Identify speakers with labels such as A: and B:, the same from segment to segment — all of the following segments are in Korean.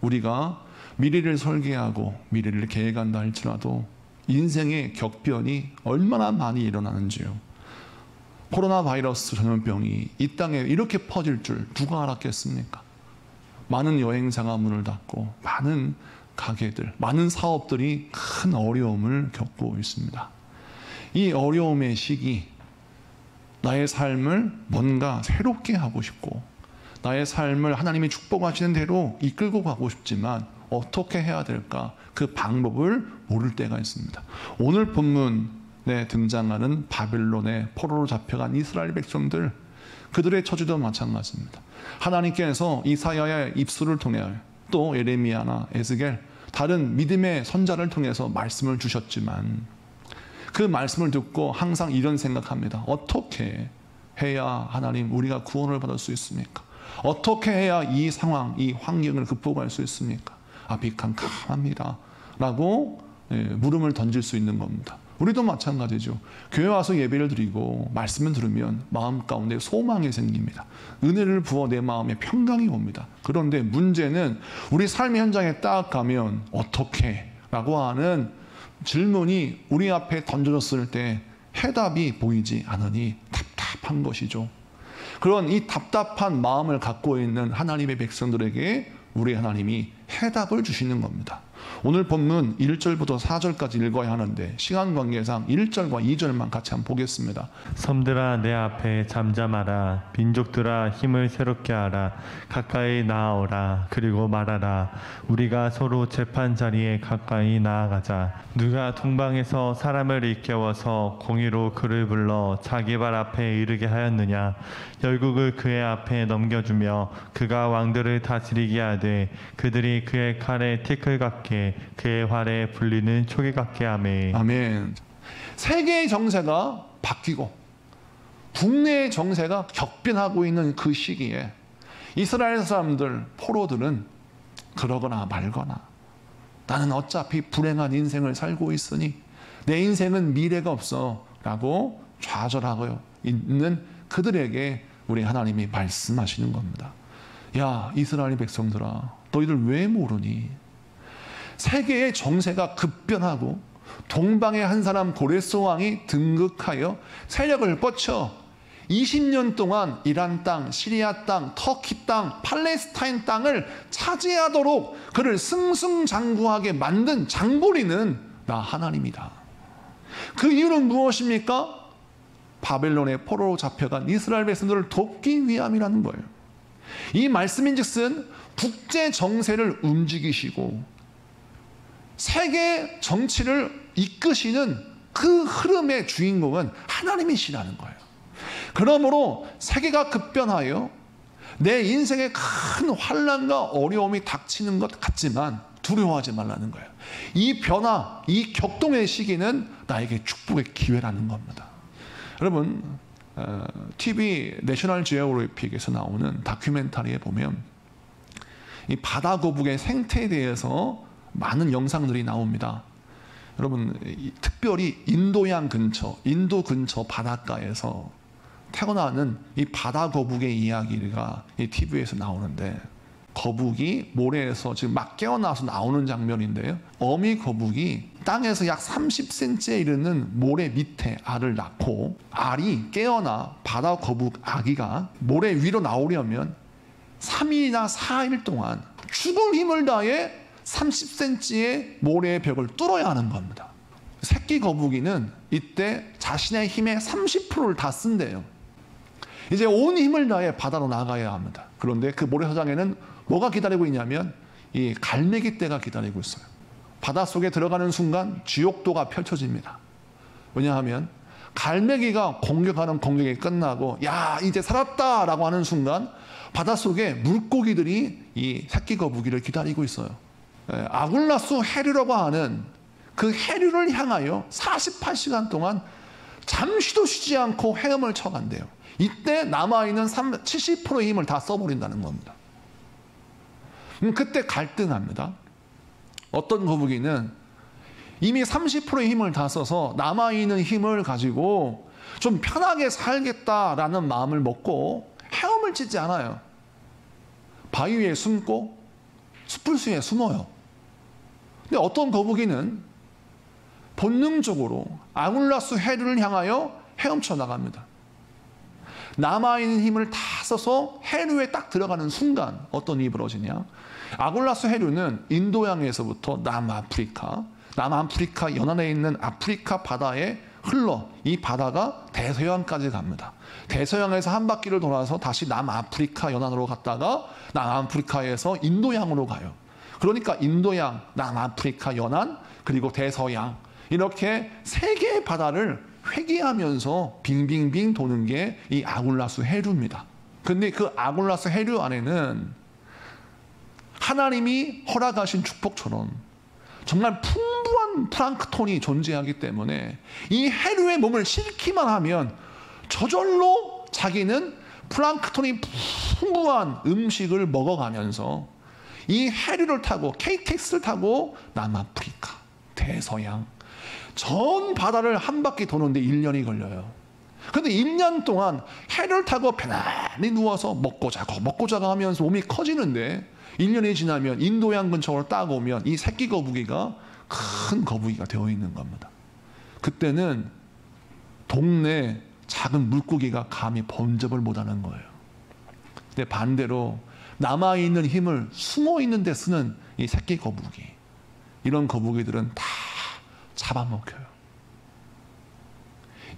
A: 우리가 미래를 설계하고 미래를 계획한다 할지라도 인생의 격변이 얼마나 많이 일어나는지요. 코로나 바이러스 전염병이 이 땅에 이렇게 퍼질 줄 누가 알았겠습니까? 많은 여행사가 문을 닫고 많은 가게들, 많은 사업들이 큰 어려움을 겪고 있습니다. 이 어려움의 시기, 나의 삶을 뭔가 새롭게 하고 싶고 나의 삶을 하나님이 축복하시는 대로 이끌고 가고 싶지만 어떻게 해야 될까? 그 방법을 모를 때가 있습니다. 오늘 본문에 등장하는 바벨론의 포로로 잡혀간 이스라엘 백성들, 그들의 처지도 마찬가지입니다. 하나님께서 이사야의 입술을 통해 또 예레미야나 에스겔 다른 믿음의 선자를 통해서 말씀을 주셨지만 그 말씀을 듣고 항상 이런 생각합니다. 어떻게 해야 하나님 우리가 구원을 받을 수 있습니까? 어떻게 해야 이 상황, 이 환경을 극복할 수 있습니까? 앞이 캄캄합니다 라고 물음을 던질 수 있는 겁니다. 우리도 마찬가지죠. 교회 와서 예배를 드리고 말씀을 들으면 마음 가운데 소망이 생깁니다. 은혜를 부어 내 마음에 평강이 옵니다. 그런데 문제는 우리 삶의 현장에 딱 가면 어떻게? 라고 하는 질문이 우리 앞에 던져졌을 때 해답이 보이지 않으니 답답한 것이죠. 그런 이 답답한 마음을 갖고 있는 하나님의 백성들에게 우리 하나님이 해답을 주시는 겁니다. 오늘 본문 1절부터 4절까지 읽어야 하는데 시간 관계상 1절과 2절만 같이 한번 보겠습니다.
B: 섬들아 내 앞에 잠잠하라. 민족들아 힘을 새롭게 하라. 가까이 나아오라. 그리고 말하라. 우리가 서로 재판 자리에 가까이 나아가자. 누가 동방에서 사람을 일깨워서 공의로 그를 불러 자기 발 앞에 이르게 하였느냐. 열국을 그의 앞에 넘겨주며 그가 왕들을 다스리게 하되 그들이 그의 칼에 티끌 같게 그의 활에 불리는 초기 같게 하매.
A: 아멘. 세계의 정세가 바뀌고 국내의 정세가 격변하고 있는 그 시기에 이스라엘 사람들, 포로들은 그러거나 말거나 나는 어차피 불행한 인생을 살고 있으니 내 인생은 미래가 없어 라고 좌절하고 있는 그들에게 우리 하나님이 말씀하시는 겁니다. 야 이스라엘 백성들아, 너희들 왜 모르니? 세계의 정세가 급변하고 동방의 한 사람 고레스 왕이 등극하여 세력을 뻗쳐 20년 동안 이란 땅, 시리아 땅, 터키 땅, 팔레스타인 땅을 차지하도록 그를 승승장구하게 만든 장보리는 나 하나님이다. 그 이유는 무엇입니까? 바벨론의 포로로 잡혀간 이스라엘 백성들을 돕기 위함이라는 거예요. 이 말씀인즉슨 국제 정세를 움직이시고 세계 정치를 이끄시는 그 흐름의 주인공은 하나님이시라는 거예요. 그러므로 세계가 급변하여 내 인생에 큰 환난과 어려움이 닥치는 것 같지만 두려워하지 말라는 거예요. 이 변화, 이 격동의 시기는 나에게 축복의 기회라는 겁니다. 여러분, TV 내셔널 지오그래픽에서 나오는 다큐멘터리에 보면 이 바다 거북의 생태에 대해서 많은 영상들이 나옵니다. 여러분, 특별히 인도양 근처, 인도 근처 바닷가에서 태어나는 이 바다 거북의 이야기가 이 TV에서 나오는데, 거북이 모래에서 지금 막 깨어나서 나오는 장면인데요. 어미 거북이 땅에서 약 30cm에 이르는 모래 밑에 알을 낳고, 알이 깨어나 바다 거북 아기가 모래 위로 나오려면 3일이나 4일 동안 죽을 힘을 다해 30cm의 모래의 벽을 뚫어야 하는 겁니다. 새끼 거북이는 이때 자신의 힘의 30%를 다 쓴대요. 이제 온 힘을 다해 바다로 나가야 합니다. 그런데 그 모래사장에는 뭐가 기다리고 있냐면 이 갈매기 떼가 기다리고 있어요. 바닷속에 들어가는 순간 지옥도가 펼쳐집니다. 왜냐하면 갈매기가 공격하는 공격이 끝나고 야 이제 살았다 라고 하는 순간 바닷속에 물고기들이 이 새끼 거북이를 기다리고 있어요. 아굴라수 해류라고 하는 그 해류를 향하여 48시간 동안 잠시도 쉬지 않고 헤엄을 쳐간대요. 이때 남아있는 70%의 힘을 다 써버린다는 겁니다. 그때 갈등합니다. 어떤 거북이는 이미 30%의 힘을 다 써서 남아있는 힘을 가지고 좀 편하게 살겠다라는 마음을 먹고 헤엄을 치지 않아요. 바위 위에 숨고 숯불수에 숨어요. 근데 어떤 거북이는 본능적으로 아굴라스 해류를 향하여 헤엄쳐 나갑니다. 남아있는 힘을 다 써서 해류에 딱 들어가는 순간 어떤 일이 벌어지냐? 아굴라스 해류는 인도양에서부터 남아프리카 연안에 있는 아프리카 바다에 흘러 이 바다가 대서양까지 갑니다. 대서양에서 한 바퀴를 돌아서 다시 남아프리카 연안으로 갔다가 남아프리카에서 인도양으로 가요. 그러니까 인도양, 남아프리카 연안, 그리고 대서양 이렇게 세 개의 바다를 회귀하면서 빙빙빙 도는 게 이 아굴라스 해류입니다. 근데 그 아굴라스 해류 안에는 하나님이 허락하신 축복처럼 정말 풍부한 플랑크톤이 존재하기 때문에 이 해류에 몸을 싣기만 하면 저절로 자기는 플랑크톤이 풍부한 음식을 먹어가면서 이 해류를 타고 KTX를 타고 남아프리카, 대서양 전 바다를 한 바퀴 도는데 1년이 걸려요. 그런데 1년 동안 해를 타고 편안히 누워서 먹고 자고 하면서 몸이 커지는데 1년이 지나면 인도양 근처로 딱 오면 이 새끼 거북이가 큰 거북이가 되어 있는 겁니다. 그때는 동네 작은 물고기가 감히 범접을 못하는 거예요. 근데 반대로 남아있는 힘을 숨어있는 데 쓰는 이 새끼 거북이, 이런 거북이들은 다 잡아먹혀요.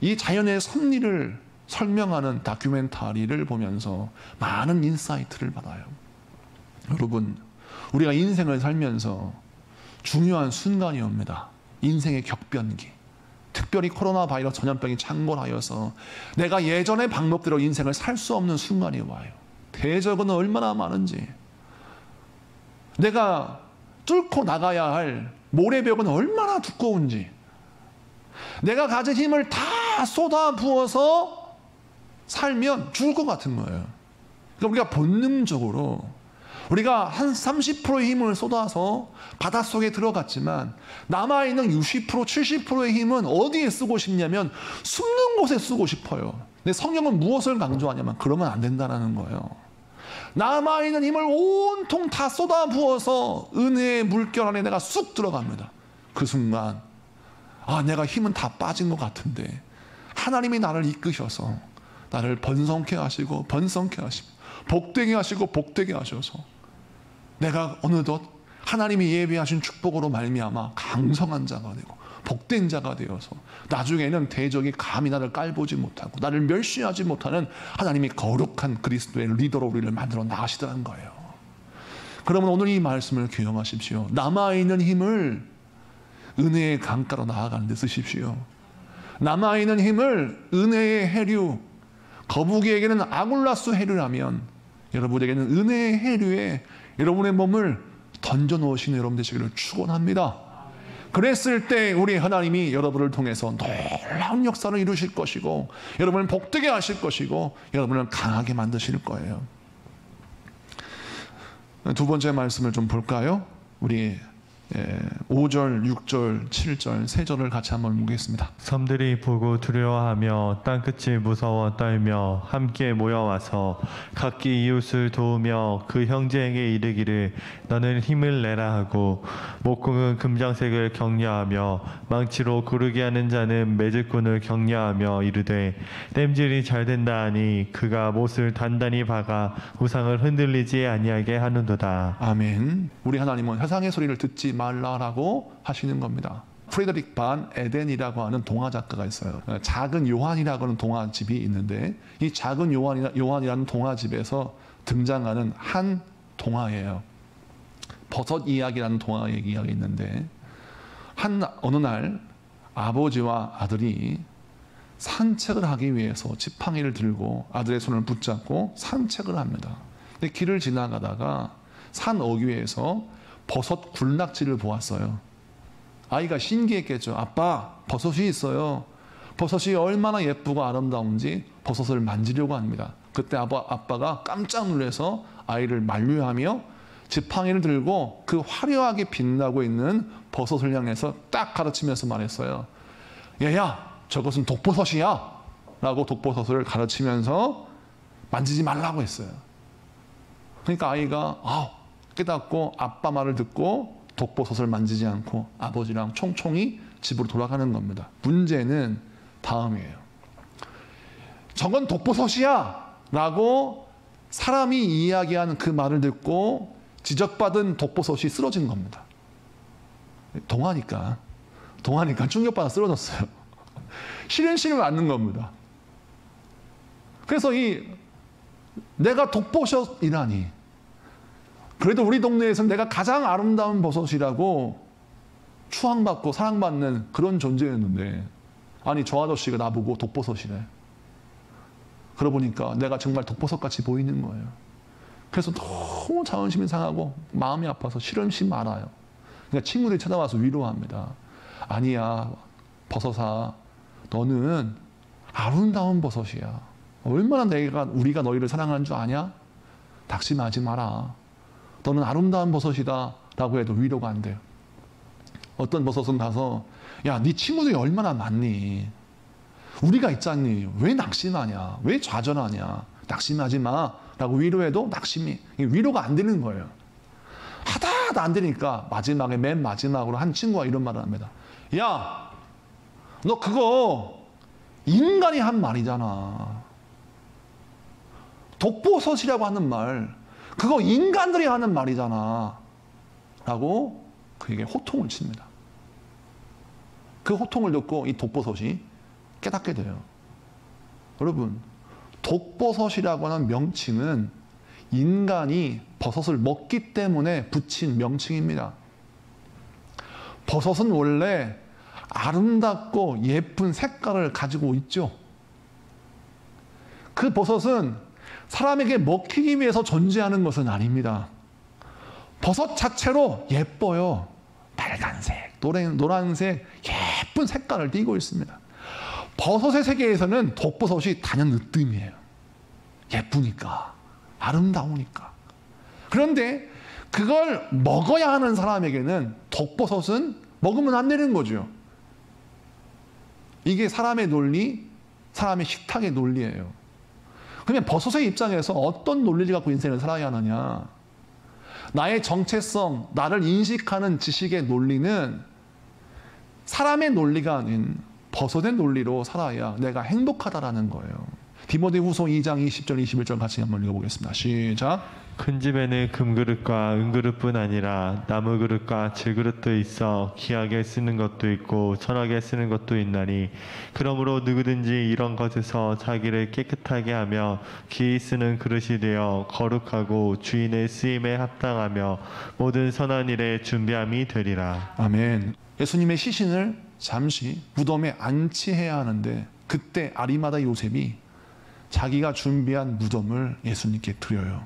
A: 이 자연의 섭리를 설명하는 다큐멘터리를 보면서 많은 인사이트를 받아요. 여러분, 우리가 인생을 살면서 중요한 순간이 옵니다. 인생의 격변기. 특별히 코로나 바이러스 전염병이 창궐하여서 내가 예전의 방법대로 인생을 살 수 없는 순간이 와요. 대적은 얼마나 많은지, 내가 뚫고 나가야 할 모래벽은 얼마나 두꺼운지, 내가 가진 힘을 다 쏟아 부어서 살면 죽을 것 같은 거예요. 그러니까 우리가 본능적으로 우리가 한 30%의 힘을 쏟아서 바닷속에 들어갔지만 남아있는 60%, 70%의 힘은 어디에 쓰고 싶냐면 숨는 곳에 쓰고 싶어요. 근데 성경은 무엇을 강조하냐면 그러면 안 된다는 거예요. 남아있는 힘을 온통 다 쏟아 부어서 은혜의 물결 안에 내가 쑥 들어갑니다. 그 순간 내가 힘은 다 빠진 것 같은데 하나님이 나를 이끄셔서 나를 번성케 하시고 복되게 하시고 복되게 하셔서 내가 어느덧 하나님이 예비하신 축복으로 말미암아 강성한 자가 되고 복된 자가 되어서 나중에는 대적이 감히 나를 깔보지 못하고 나를 멸시하지 못하는 하나님이 거룩한 그리스도의 리더로 우리를 만들어 나가시더라는 거예요. 그러면 오늘 이 말씀을 기억하십시오. 남아있는 힘을 은혜의 강가로 나아가는 데 쓰십시오. 남아있는 힘을 은혜의 해류, 거북이에게는 아굴라스 해류라면 여러분에게는 은혜의 해류에 여러분의 몸을 던져 놓으시는 여러분 되시기를 축원합니다. 그랬을 때 우리 하나님이 여러분을 통해서 놀라운 역사를 이루실 것이고 여러분을 복되게 하실 것이고 여러분을 강하게 만드실 거예요. 두 번째 말씀을 좀 볼까요? 우리 5절, 6절, 7절, 3절을 같이 한번 보겠습니다.
B: 섬들이 보고 두려워하며 땅끝이 무서워 떨며 함께 모여와서 각기 이웃을 도우며 그 형제에게 이르기를 너는 힘을 내라 하고 목공은 금장색을 격려하며 망치로 고르게 하는 자는 매질꾼을 격려하며 이르되 땜질이 잘 된다 하니 그가 못을 단단히 박아 우상을 흔들리지 아니하게 하는도다.
A: 아멘. 우리 하나님은 세상의 소리를 듣지 말라라고 하시는 겁니다. 프레드릭 반 에덴이라고 하는 동화 작가가 있어요. 작은 요한이라고 하는 동화집이 있는데 이 작은 요한이라는 동화집에서 등장하는 한 동화예요. 버섯 이야기라는 동화 얘기가 있는데 어느 날 아버지와 아들이 산책을 하기 위해서 지팡이를 들고 아들의 손을 붙잡고 산책을 합니다. 근데 길을 지나가다가 산 어귀에서 버섯 굴낙지를 보았어요. 아이가 신기했겠죠. 아빠, 버섯이 있어요. 버섯이 얼마나 예쁘고 아름다운지 버섯을 만지려고 합니다. 그때 아빠가 깜짝 놀라서 아이를 만류하며 지팡이를 들고 그 화려하게 빛나고 있는 버섯을 향해서 딱 가르치면서 말했어요. 얘야, 저것은 독버섯이야 라고 독버섯을 가르치면서 만지지 말라고 했어요. 그러니까 아이가 깨닫고 아빠 말을 듣고 독버섯을 만지지 않고 아버지랑 총총히 집으로 돌아가는 겁니다. 문제는 다음이에요. 저건 독버섯이야 라고 사람이 이야기하는 그 말을 듣고 지적받은 독버섯이 쓰러진 겁니다. 동하니까 충격받아 쓰러졌어요. 시름시름 앓는 겁니다. 그래서 내가 독버섯이라니, 그래도 우리 동네에서는 내가 가장 아름다운 버섯이라고 추앙받고 사랑받는 그런 존재였는데, 아니 저 아저씨가 나보고 독버섯이래. 그러고 보니까 내가 정말 독버섯같이 보이는 거예요. 그래서 너무 자존심이 상하고 마음이 아파서 시름시름 앓아요. 그러니까 친구들이 찾아와서 위로합니다. 아니야 버섯아, 너는 아름다운 버섯이야. 얼마나 우리가 너희를 사랑하는 줄 아냐? 낙심하지 마라. 너는 아름다운 버섯이다 라고 해도 위로가 안 돼요. 어떤 버섯은 가서 야, 네 친구들이 얼마나 많니? 우리가 있잖니. 왜 낙심하냐? 왜 좌절하냐? 낙심하지 마 라고 위로해도 위로가 안 되는 거예요. 하다 안 되니까 맨 마지막으로 한 친구가 이런 말을 합니다. 야, 너 그거 인간이 한 말이잖아. 독버섯이라고 하는 말, 그거 인간들이 하는 말이잖아 라고 그에게 호통을 칩니다. 그 호통을 듣고 이 독버섯이 깨닫게 돼요. 여러분, 독버섯이라고 하는 명칭은 인간이 버섯을 먹기 때문에 붙인 명칭입니다. 버섯은 원래 아름답고 예쁜 색깔을 가지고 있죠. 그 버섯은 사람에게 먹히기 위해서 존재하는 것은 아닙니다. 버섯 자체로 예뻐요. 빨간색, 노란색 예쁜 색깔을 띠고 있습니다. 버섯의 세계에서는 독버섯이 단연 으뜸이에요. 예쁘니까, 아름다우니까. 그런데 그걸 먹어야 하는 사람에게는 독버섯은 먹으면 안 되는 거죠. 이게 사람의 논리, 사람의 식탁의 논리예요. 그러면 버섯의 입장에서 어떤 논리를 갖고 인생을 살아야 하느냐? 나의 정체성, 나를 인식하는 지식의 논리는 사람의 논리가 아닌 버섯의 논리로 살아야 내가 행복하다라는 거예요. 디모데후서 2장 20절 21절 같이 한번 읽어보겠습니다. 시작.
B: 큰 집에는 금그릇과 은그릇뿐 아니라 나무 그릇과 질그릇도 있어 귀하게 쓰는 것도 있고 천하게 쓰는 것도 있나니, 그러므로 누구든지 이런 것에서 자기를 깨끗하게 하며 귀히 쓰는 그릇이 되어 거룩하고 주인의 쓰임에 합당하며 모든 선한 일에 준비함이 되리라.
A: 아멘. 예수님의 시신을 잠시 무덤에 안치해야 하는데, 그때 아리마다 요셉이 자기가 준비한 무덤을 예수님께 드려요.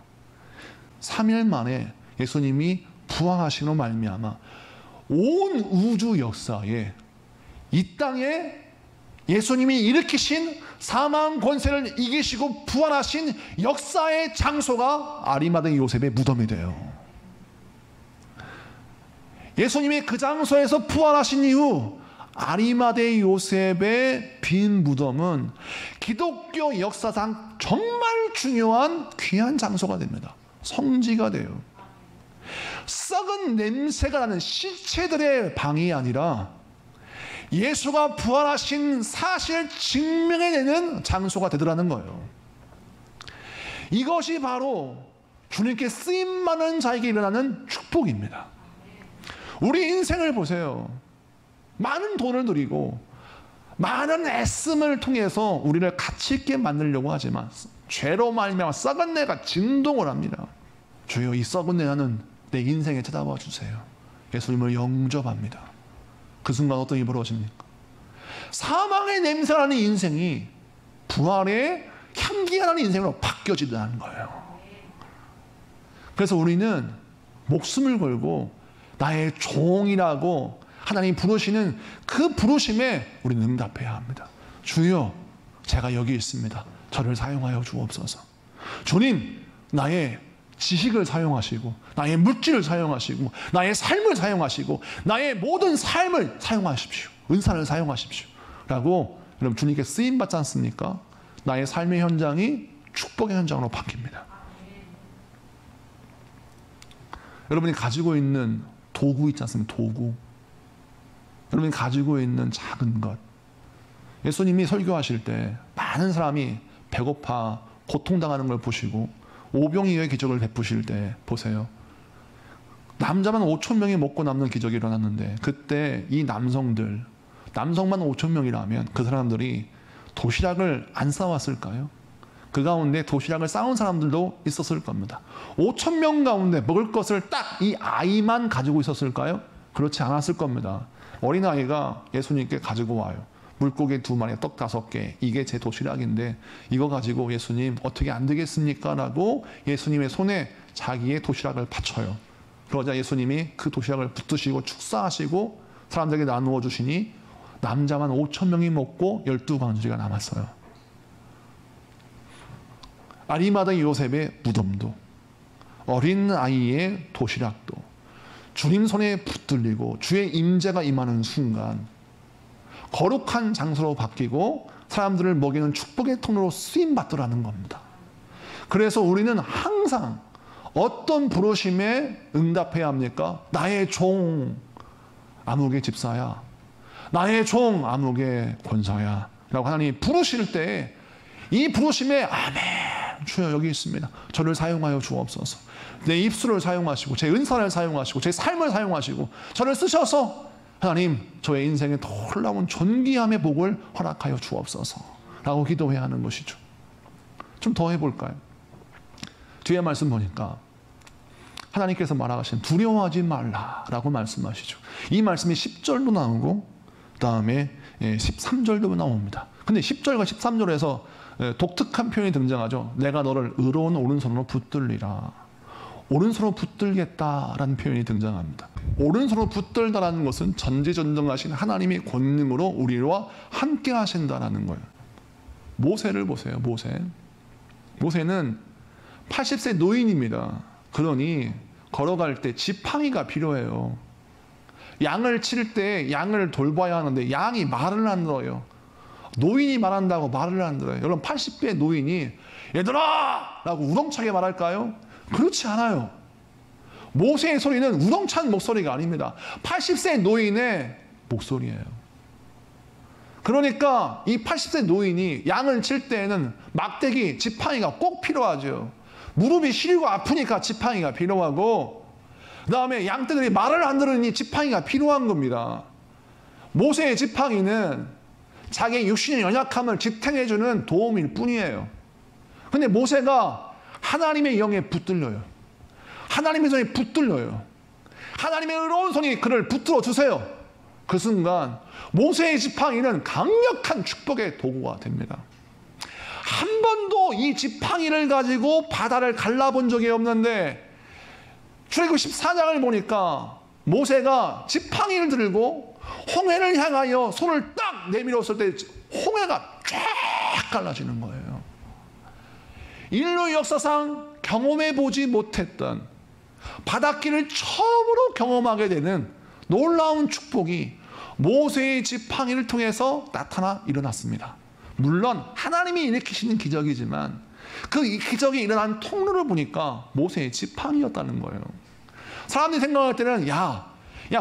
A: 3일 만에 예수님이 부활하심으로 말미암아 온 우주 역사에 이 땅에 예수님이 일으키신 사망 권세를 이기시고 부활하신 역사의 장소가 아리마다 요셉의 무덤이 돼요. 예수님이 그 장소에서 부활하신 이후 아리마대 요셉의 빈 무덤은 기독교 역사상 정말 중요한 귀한 장소가 됩니다. 성지가 돼요. 썩은 냄새가 나는 시체들의 방이 아니라 예수가 부활하신 사실을 증명해내는 장소가 되더라는 거예요. 이것이 바로 주님께 쓰임받는 자에게 일어나는 축복입니다. 우리 인생을 보세요. 많은 돈을 들이고 많은 애씀을 통해서 우리를 가치 있게 만들려고 하지만 죄로 말미암아 썩은 내가 진동을 합니다. 주여, 이 썩은 내는 내 인생에 쳐다봐 주세요. 예수님을 영접합니다. 그 순간 어떤 일이 벌어집니까? 사망의 냄새가 나는 인생이 부활의 향기가 나는 인생으로 바뀌어지는 거예요. 그래서 우리는 목숨을 걸고 나의 종이라고 하나님 부르시는 그 부르심에 우리는 응답해야 합니다. 주여, 제가 여기 있습니다. 저를 사용하여 주옵소서. 주님, 나의 지식을 사용하시고 나의 물질을 사용하시고 나의 삶을 사용하시고 나의 모든 삶을 사용하십시오. 은사를 사용하십시오 라고 여러분 주님께 쓰임받지 않습니까? 나의 삶의 현장이 축복의 현장으로 바뀝니다. 여러분이 가지고 있는 도구 있지 않습니까? 도구. 여러분이 가지고 있는 작은 것. 예수님이 설교하실 때 많은 사람이 배고파 고통당하는 걸 보시고 오병이어의 기적을 베푸실 때 보세요. 남자만 5천 명이 먹고 남는 기적이 일어났는데 그때 이 남성만 5천 명이라면 그 사람들이 도시락을 안 싸왔을까요? 그 가운데 도시락을 싸운 사람들도 있었을 겁니다. 5천 명 가운데 먹을 것을 딱 이 아이만 가지고 있었을까요? 그렇지 않았을 겁니다. 어린아이가 예수님께 가지고 와요. 물고기 2마리, 떡 5개, 이게 제 도시락인데 이거 가지고 예수님 어떻게 안 되겠습니까? 라고 예수님의 손에 자기의 도시락을 바쳐요. 그러자 예수님이 그 도시락을 붙드시고 축사하시고 사람들에게 나누어 주시니 남자만 5천 명이 먹고 12광주리가 남았어요. 아리마다 요셉의 무덤도, 어린 아이의 도시락도 주님 손에 붙들리고 주의 임재가 임하는 순간 거룩한 장소로 바뀌고 사람들을 먹이는 축복의 통로로 쓰임받더라는 겁니다. 그래서 우리는 항상 어떤 부르심에 응답해야 합니까? 나의 종 아무개 집사야, 나의 종 아무개 권사야 라고 하나님이 부르실 때 이 부르심에 아멘 주여 여기 있습니다. 저를 사용하여 주옵소서. 내 입술을 사용하시고 제 은사를 사용하시고 제 삶을 사용하시고 저를 쓰셔서 하나님 저의 인생에 놀라운 존귀함의 복을 허락하여 주옵소서 라고 기도해야 하는 것이죠. 좀 더 해볼까요? 뒤에 말씀 보니까 하나님께서 말하신 두려워하지 말라라고 말씀하시죠. 이 말씀이 10절도 나오고 그 다음에 13절도 나옵니다. 근데 10절과 13절에서 독특한 표현이 등장하죠. 내가 너를 의로운 오른손으로 붙들리라. 오른손으로 붙들겠다라는 표현이 등장합니다. 오른손으로 붙들다라는 것은 전지전능하신 하나님의 권능으로 우리와 함께 하신다라는 거예요. 모세를 보세요. 모세는 80세 노인입니다. 그러니 걸어갈 때 지팡이가 필요해요. 양을 칠 때 양을 돌봐야 하는데 양이 말을 안 들어요. 노인이 말한다고 말을 안 들어요. 여러분 80세 노인이 얘들아! 라고 우렁차게 말할까요? 그렇지 않아요. 모세의 소리는 우렁찬 목소리가 아닙니다. 80세 노인의 목소리예요. 그러니까 이 80세 노인이 양을 칠 때에는 막대기, 지팡이가 꼭 필요하죠. 무릎이 시리고 아프니까 지팡이가 필요하고 그 다음에 양떼들이 말을 안 들으니 지팡이가 필요한 겁니다. 모세의 지팡이는 자기의 육신의 연약함을 지탱해주는 도움일 뿐이에요. 근데 모세가 하나님의 영에 붙들려요. 하나님의 손에 붙들려요. 하나님의 의로운 손이 그를 붙들어 주세요. 그 순간 모세의 지팡이는 강력한 축복의 도구가 됩니다. 한 번도 이 지팡이를 가지고 바다를 갈라본 적이 없는데 출애굽 14장을 보니까 모세가 지팡이를 들고 홍해를 향하여 손을 딱 내밀었을 때 홍해가 쫙 갈라지는 거예요. 인류 역사상 경험해보지 못했던 바닷길을 처음으로 경험하게 되는 놀라운 축복이 모세의 지팡이를 통해서 나타나 일어났습니다. 물론 하나님이 일으키시는 기적이지만 그 기적이 일어난 통로를 보니까 모세의 지팡이였다는 거예요. 사람들이 생각할 때는 야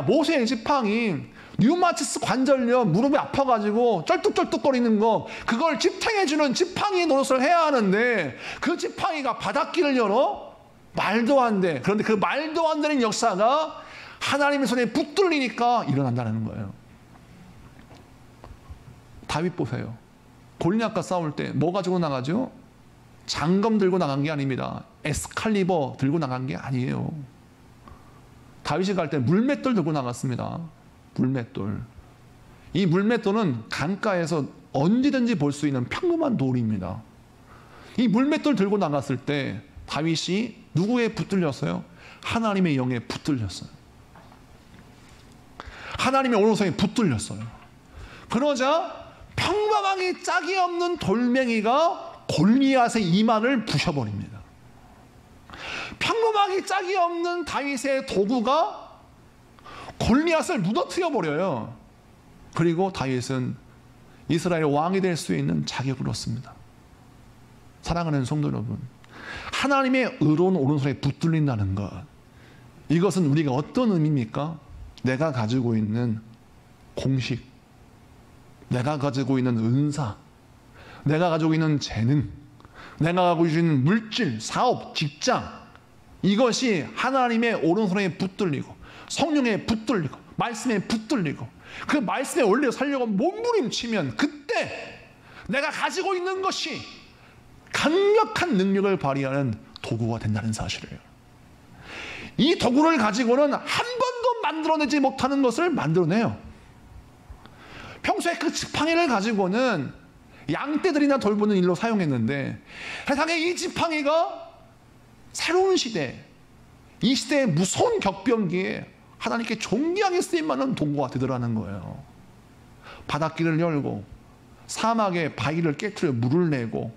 A: 모세의 지팡이 류마티스 관절염 무릎이 아파가지고 쩔뚝쩔뚝거리는 거 그걸 지탱해주는 지팡이 노릇을 해야 하는데 그 지팡이가 바닷길을 열어? 말도 안 돼. 그런데 그 말도 안 되는 역사가 하나님의 손에 붙들리니까 일어난다는 거예요. 다윗 보세요. 골리앗과 싸울 때 뭐 가지고 나가죠? 장검 들고 나간 게 아닙니다. 에스칼리버 들고 나간 게 아니에요. 다윗이 갈 때 물맷돌 들고 나갔습니다. 물맷돌. 이 물맷돌은 강가에서 언제든지 볼 수 있는 평범한 돌입니다. 이 물맷돌 들고 나갔을 때 다윗이 누구에 붙들렸어요? 하나님의 영에 붙들렸어요. 하나님의 오른손에 붙들렸어요. 그러자 평범하게 짝이 없는 돌멩이가 골리앗의 이마를 부셔버립니다. 평범하게 짝이 없는 다윗의 도구가 골리앗을 무너뜨려 버려요. 그리고 다윗은 이스라엘 왕이 될 수 있는 자격을 얻습니다. 사랑하는 성도 여러분, 하나님의 의로운 오른손에 붙들린다는 것, 이것은 우리가 어떤 의미입니까? 내가 가지고 있는 공식, 내가 가지고 있는 은사, 내가 가지고 있는 재능, 내가 가지고 있는 물질, 사업, 직장, 이것이 하나님의 오른손에 붙들리고 성령에 붙들리고 말씀에 붙들리고 그 말씀에 올려 살려고 몸부림치면 그때 내가 가지고 있는 것이 강력한 능력을 발휘하는 도구가 된다는 사실이에요. 이 도구를 가지고는 한 번도 만들어내지 못하는 것을 만들어내요. 평소에 그 지팡이를 가지고는 양떼들이나 돌보는 일로 사용했는데 세상에 이 지팡이가 새로운 시대, 이 시대의 무서운 격변기에 하나님께 존귀하게 쓰임받는 도구가 되더라는 거예요. 바닷길을 열고 사막의 바위를 깨트려 물을 내고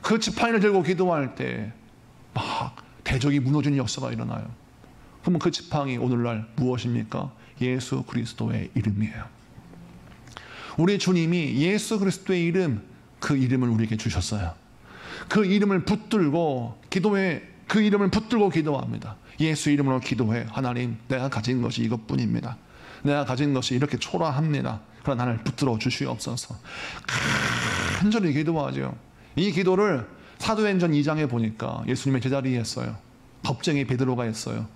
A: 그 지팡이를 들고 기도할 때 막 대적이 무너지는 역사가 일어나요. 그러면 그 지팡이 오늘날 무엇입니까? 예수 그리스도의 이름이에요. 우리 주님이 예수 그리스도의 이름, 그 이름을 우리에게 주셨어요. 그 이름을 붙들고 그 이름을 붙들고 기도합니다. 예수 이름으로 기도해. 하나님, 내가 가진 것이 이것뿐입니다. 내가 가진 것이 이렇게 초라합니다. 그러나 나를 붙들어 주시옵소서. 간절히 기도하죠. 이 기도를 사도행전 2장에 보니까 예수님의 제자리에 했어요. 겁쟁이 베드로가 했어요.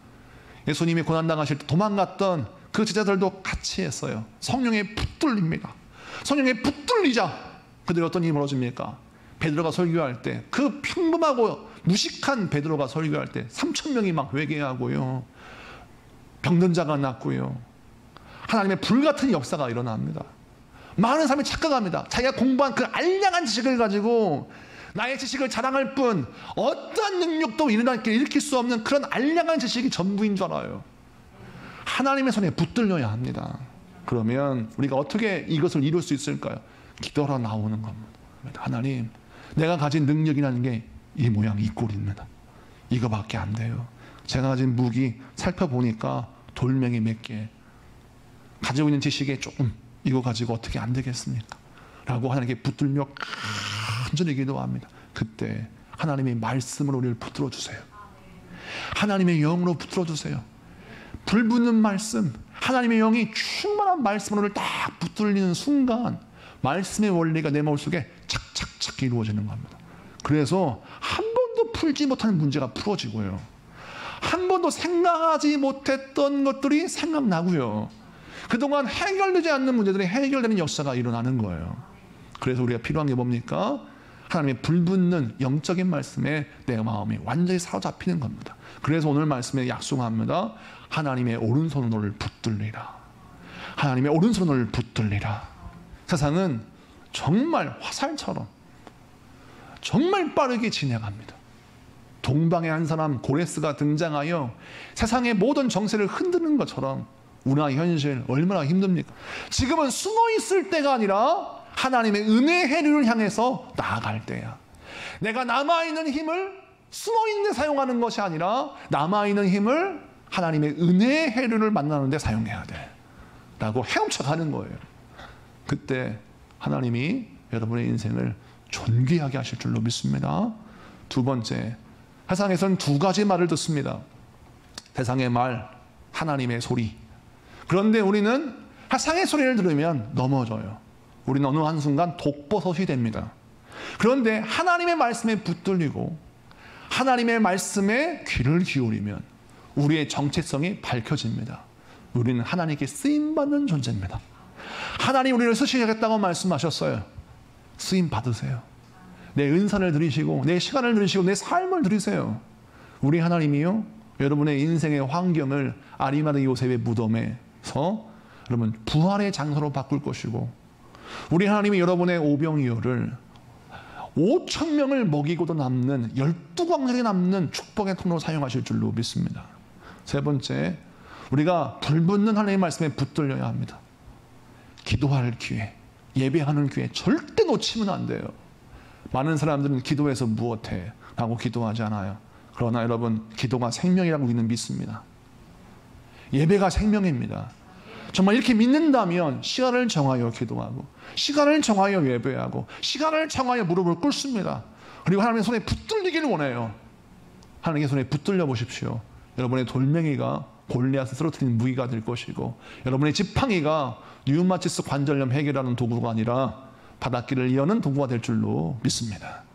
A: 예수님이 고난당하실 때 도망갔던 그 제자들도 같이 했어요. 성령에 붙들립니다. 성령에 붙들리자 그들이 어떤 일이 벌어집니까? 베드로가 설교할 때 그 평범하고 무식한 베드로가 설교할 때 3,000명이 막 회개하고요, 병든 자가 낫고요, 하나님의 불같은 역사가 일어납니다. 많은 사람이 착각합니다. 자기가 공부한 그 알량한 지식을 가지고 나의 지식을 자랑할 뿐 어떠한 능력도 일으킬 수 없는 그런 알량한 지식이 전부인 줄 알아요. 하나님의 손에 붙들려야 합니다. 그러면 우리가 어떻게 이것을 이룰 수 있을까요? 기도로 나오는 겁니다. 하나님, 내가 가진 능력이라는 게 이 모양 이 꼴입니다. 이거밖에 안 돼요. 제가 가진 무기 살펴보니까 돌멩이 몇 개, 가지고 있는 지식에 조금, 이거 가지고 어떻게 안 되겠습니까? 라고 하나님께 붙들며 간절히 기도합니다. 그때 하나님의 말씀으로 우리를 붙들어 주세요. 하나님의 영으로 붙들어 주세요. 불붙는 말씀, 하나님의 영이 충만한 말씀으로 우리를 딱 붙들리는 순간 말씀의 원리가 내 마음속에 착착착 이루어지는 겁니다. 그래서 한 번도 풀지 못하는 문제가 풀어지고요, 한 번도 생각하지 못했던 것들이 생각나고요, 그동안 해결되지 않는 문제들이 해결되는 역사가 일어나는 거예요. 그래서 우리가 필요한 게 뭡니까? 하나님의 불붙는 영적인 말씀에 내 마음이 완전히 사로잡히는 겁니다. 그래서 오늘 말씀에 약속합니다. 하나님의 오른손으로 너를 붙들리라. 하나님의 오른손으로 너를 붙들리라. 세상은 정말 화살처럼 정말 빠르게 진행합니다. 동방의 한 사람 고레스가 등장하여 세상의 모든 정세를 흔드는 것처럼 우리나라 현실 얼마나 힘듭니까? 지금은 숨어 있을 때가 아니라 하나님의 은혜의 해류를 향해서 나아갈 때야. 내가 남아있는 힘을 숨어있는 데 사용하는 것이 아니라 남아있는 힘을 하나님의 은혜의 해류를 만나는 데 사용해야 돼 라고 헤엄쳐 가는 거예요. 그때 하나님이 여러분의 인생을 존귀하게 하실 줄로 믿습니다. 두 번째, 세상에서는 두 가지 말을 듣습니다. 세상의 말, 하나님의 소리. 그런데 우리는 세상의 소리를 들으면 넘어져요. 우리는 어느 한순간 독버섯이 됩니다. 그런데 하나님의 말씀에 붙들리고 하나님의 말씀에 귀를 기울이면 우리의 정체성이 밝혀집니다. 우리는 하나님께 쓰임받는 존재입니다. 하나님 우리를 쓰시겠다고 말씀하셨어요. 쓰임 받으세요. 내 은사를 들이시고 내 시간을 들이시고 내 삶을 들이세요. 우리 하나님이요, 여러분의 인생의 환경을 아리마다 요셉의 무덤에서 여러분 부활의 장소로 바꿀 것이고, 우리 하나님이 여러분의 오병이어를 5,000명을 먹이고도 남는 12광절이 남는 축복의 통로로 사용하실 줄로 믿습니다. 세 번째, 우리가 불붙는 하나님의 말씀에 붙들려야 합니다. 기도할 기회, 예배하는 기회 절대 놓치면 안 돼요. 많은 사람들은 기도해서 무엇해? 라고 기도하지 않아요. 그러나 여러분, 기도가 생명이라고 우리는 믿습니다. 예배가 생명입니다. 정말 이렇게 믿는다면 시간을 정하여 기도하고, 시간을 정하여 예배하고, 시간을 정하여 무릎을 꿇습니다. 그리고 하나님의 손에 붙들리기를 원해요. 하나님의 손에 붙들려 보십시오. 여러분의 돌멩이가 골리앗을 쓰러뜨리는 무기가 될 것이고, 여러분의 지팡이가 류마티스 관절염 해결하는 도구가 아니라 바닷길을 여는 도구가 될 줄로 믿습니다.